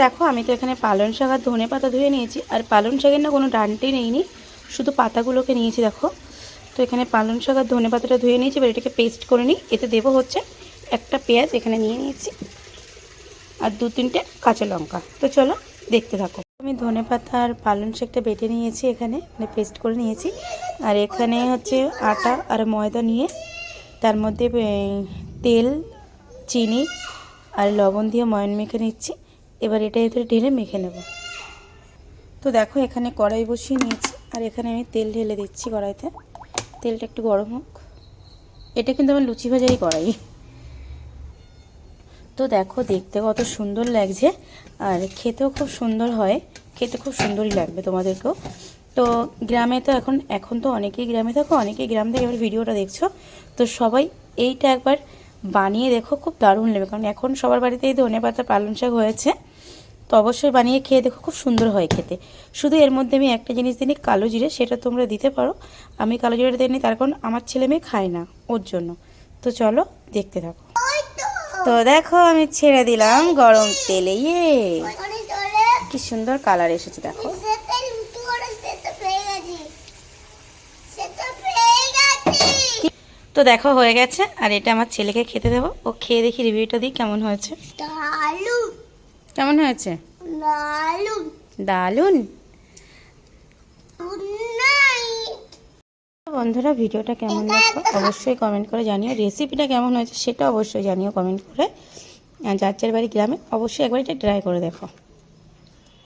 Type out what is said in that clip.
দেখো আমি তো এখানে পালং শাক আর ধনে পাতা ধুয়ে নিয়েছি। আর পালং শাকের না কোনো ডান্টি নেইনি, শুধু পাতাগুলোকে নিয়েছি দেখো। তো এখানে পালং শাক আর ধনে পাতাটা ধুয়ে নিয়েছি, এবার এটাকে পেস্ট করে নিই। এতে দেবো হচ্ছে একটা পেঁয়াজ এখানে নিয়ে নিয়েছি আর 2-3টে কাঁচা লঙ্কা। তো চলো দেখতে থাকো। আমি ধনে পাতা আর পালং শাকটা বেটে নিয়েছি, এখানে মানে পেস্ট করে নিয়েছি। আর এখানে হচ্ছে আটা আর ময়দা নিয়ে তার মধ্যে তেল, চিনি আর লবণ দিয়ে ময়ান মেখে নিচ্ছি। এবার এটা এতে ঢেলে মেখে নেব। তো দেখো এখানে কড়াই বসিয়ে নিয়েছি আর এখানে আমি তেল ঢেলে দিচ্ছি কড়াইতে। তেলটা একটু গরম হোক। এটা কিন্তু আমার লুচি ভাজারই কড়াই। তো দেখো দেখতে কত সুন্দর লাগছে আর খেতেও খুব সুন্দর হয়, খেতে খুব সুন্দরই লাগবে তোমাদেরকেও। তো গ্রামে তো এখন তো অনেকেই গ্রামে থাকো, অনেকেই গ্রাম থেকে এবার ভিডিওটা দেখছো। তো সবাই এইটা একবার বানিয়ে দেখো, খুব দারুণ লাগবে। কারণ এখন সবার বাড়িতেই ধনে পাতা পালং শাক হয়েছে। তো অবশ্যই বানিয়ে খেয়ে দেখো, খুব সুন্দর হয় খেতে। শুধু এর মধ্যে আমি একটা জিনিস দিই কালো জিরে, সেটা তোমরা দিতে পারো। আমি কালো জিরেটা দিইনি, তার কারণ আমার ছেলে মেয়ে খায় না, ওর জন্য। তো চলো দেখতে থাকো। তো দেখো আমি ছেড়ে দিলাম গরম তেলে। কি সুন্দর কালার এসেছে দেখো। তো দেখো হয়ে গেছে আর এটা আমার ছেলেকে খেতে দেবো। ও খেয়ে দেখি রিভিউটা দিই কেমন হয়েছে। কেমন হয়েছে? দারুন। বন্ধুরা ভিডিওটা কেমন লাগলো অবশ্যই কমেন্ট করে জানিও। রেসিপিটা কেমন হয়েছে সেটা অবশ্যই জানিও কমেন্ট করে। আর যার যার বাড়ি গ্রামে অবশ্যই একবার এটা ট্রাই করে দেখো।